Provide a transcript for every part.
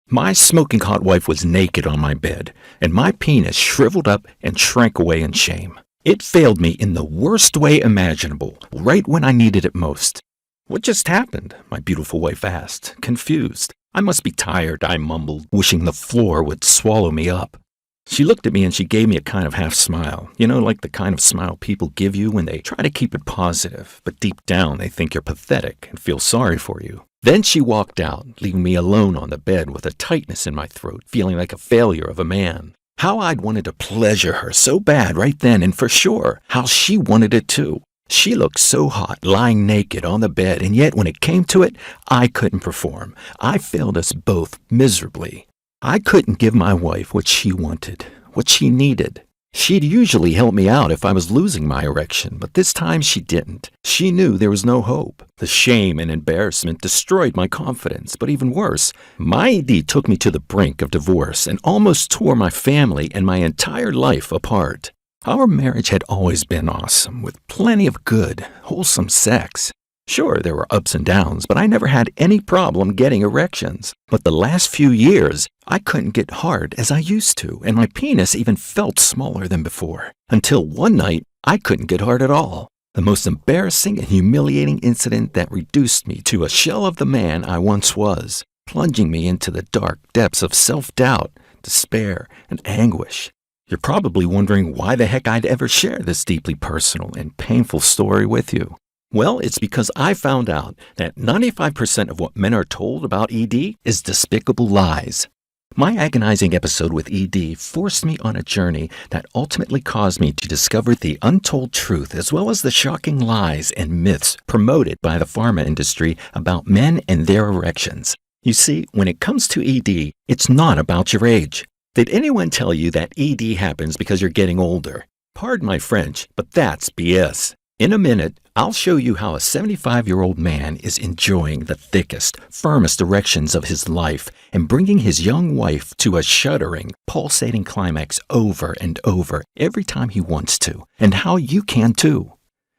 My smoking hot wife was naked on my bed, and my penis shriveled up and shrank away in shame. It failed me in the worst way imaginable, right when I needed it most. "What just happened?" my beautiful wife asked, confused. "I must be tired," I mumbled, wishing the floor would swallow me up. She looked at me and she gave me a kind of half smile. You know, like the kind of smile people give you when they try to keep it positive, but deep down they think you're pathetic and feel sorry for you. Then she walked out, leaving me alone on the bed with a tightness in my throat, feeling like a failure of a man. How I'd wanted to pleasure her so bad right then, and for sure, how she wanted it too. She looked so hot, lying naked on the bed, and yet when it came to it, I couldn't perform. I failed us both miserably. I couldn't give my wife what she wanted, what she needed. She'd usually help me out if I was losing my erection, but this time she didn't. She knew there was no hope. The shame and embarrassment destroyed my confidence, but even worse, my ED took me to the brink of divorce and almost tore my family and my entire life apart. Our marriage had always been awesome, with plenty of good, wholesome sex. Sure, there were ups and downs, but I never had any problem getting erections. But the last few years, I couldn't get hard as I used to, and my penis even felt smaller than before. Until one night, I couldn't get hard at all. The most embarrassing and humiliating incident that reduced me to a shell of the man I once was, plunging me into the dark depths of self-doubt, despair, and anguish. You're probably wondering why the heck I'd ever share this deeply personal and painful story with you. Well, it's because I found out that 95% of what men are told about ED is despicable lies. My agonizing episode with ED forced me on a journey that ultimately caused me to discover the untold truth as well as the shocking lies and myths promoted by the pharma industry about men and their erections. You see, when it comes to ED, it's not about your age. Did anyone tell you that ED happens because you're getting older? Pardon my French, but that's BS. In a minute, I'll show you how a 75-year-old man is enjoying the thickest, firmest erections of his life and bringing his young wife to a shuddering, pulsating climax over and over every time he wants to, and how you can too.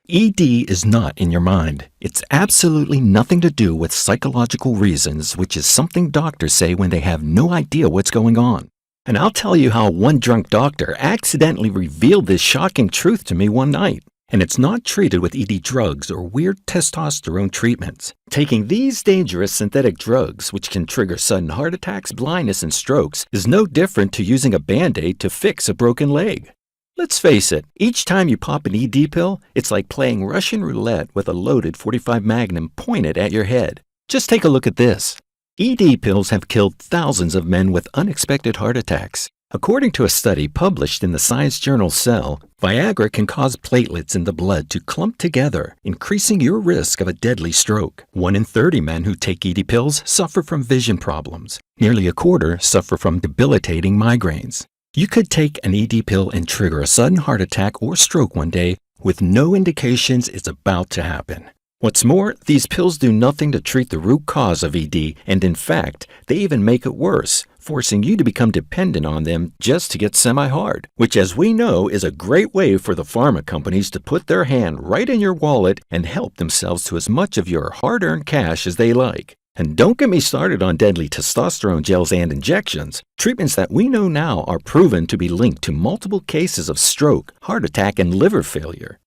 ED is not in your mind. It's absolutely nothing to do with psychological reasons, which is something doctors say when they have no idea what's going on. And I'll tell you how one drunk doctor accidentally revealed this shocking truth to me one night. And it's not treated with ED drugs or weird testosterone treatments. Taking these dangerous synthetic drugs, which can trigger sudden heart attacks, blindness, and strokes, is no different to using a Band-Aid to fix a broken leg. Let's face it, each time you pop an ED pill, it's like playing Russian roulette with a loaded .45 Magnum pointed at your head. Just take a look at this. ED pills have killed thousands of men with unexpected heart attacks. According to a study published in the science journal Cell, Viagra can cause platelets in the blood to clump together, increasing your risk of a deadly stroke. 1 in 30 men who take ED pills suffer from vision problems. Nearly a quarter suffer from debilitating migraines. You could take an ED pill and trigger a sudden heart attack or stroke one day with no indications it's about to happen. What's more, these pills do nothing to treat the root cause of ED, and in fact, they even make it worse, forcing you to become dependent on them just to get semi-hard, which as we know is a great way for the pharma companies to put their hand right in your wallet and help themselves to as much of your hard-earned cash as they like. And don't get me started on deadly testosterone gels and injections, treatments that we know now are proven to be linked to multiple cases of stroke, heart attack, and liver failure.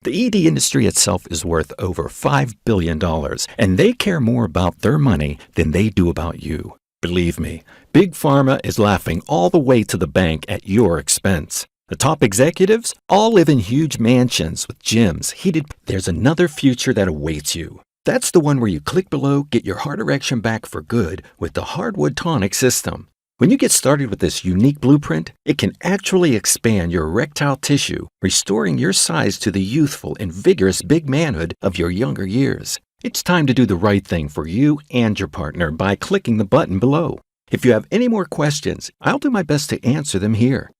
The ED industry itself is worth over $5 billion, and they care more about their money than they do about you. Believe me, Big Pharma is laughing all the way to the bank at your expense. The top executives all live in huge mansions with gyms, heated. There's another future that awaits you. That's the one where you click below, get your heart erection back for good with the Hardwood Tonic System. When you get started with this unique blueprint, it can actually expand your erectile tissue, restoring your size to the youthful and vigorous big manhood of your younger years. It's time to do the right thing for you and your partner by clicking the button below. If you have any more questions, I'll do my best to answer them here.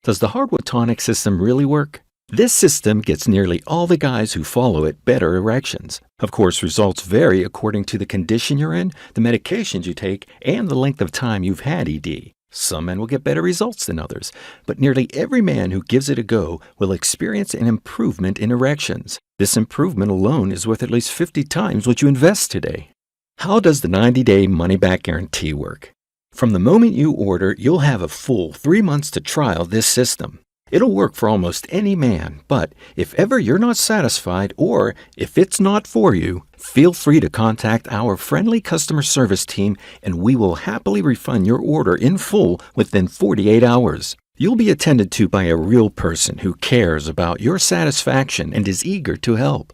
Does the Hardwood Tonic System really work? This system gets nearly all the guys who follow it better erections. Of course, results vary according to the condition you're in, the medications you take, and the length of time you've had ED. Some men will get better results than others, but nearly every man who gives it a go will experience an improvement in erections. This improvement alone is worth at least 50 times what you invest today. How does the 90-day money-back guarantee work? From the moment you order, you'll have a full 3 months to trial this system. It'll work for almost any man, but if ever you're not satisfied or if it's not for you, feel free to contact our friendly customer service team and we will happily refund your order in full within 48 hours. You'll be attended to by a real person who cares about your satisfaction and is eager to help.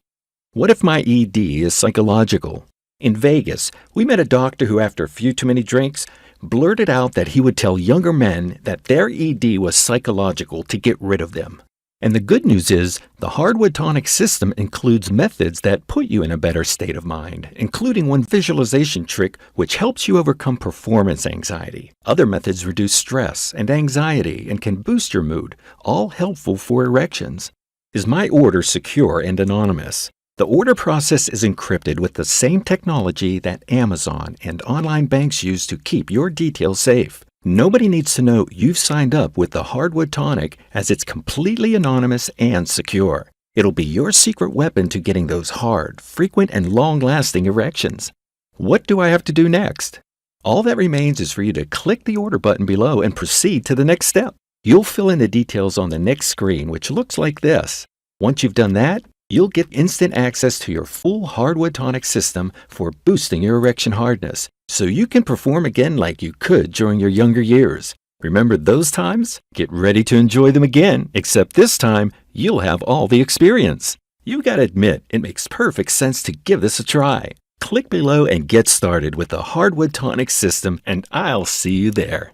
What if my ED is psychological? In Vegas, we met a doctor who, after a few too many drinks, blurted out that he would tell younger men that their ED was psychological to get rid of them. And the good news is, the Hardwood Tonic System includes methods that put you in a better state of mind, including one visualization trick which helps you overcome performance anxiety. Other methods reduce stress and anxiety and can boost your mood, all helpful for erections. Is my order secure and anonymous? The order process is encrypted with the same technology that Amazon and online banks use to keep your details safe. Nobody needs to know you've signed up with the Hardwood Tonic as it's completely anonymous and secure. It'll be your secret weapon to getting those hard, frequent, and long-lasting erections. What do I have to do next? All that remains is for you to click the order button below and proceed to the next step. You'll fill in the details on the next screen, which looks like this. Once you've done that, you'll get instant access to your full Hardwood Tonic system for boosting your erection hardness, so you can perform again like you could during your younger years. Remember those times? Get ready to enjoy them again, except this time, you'll have all the experience. You gotta admit, it makes perfect sense to give this a try. Click below and get started with the Hardwood Tonic system, and I'll see you there.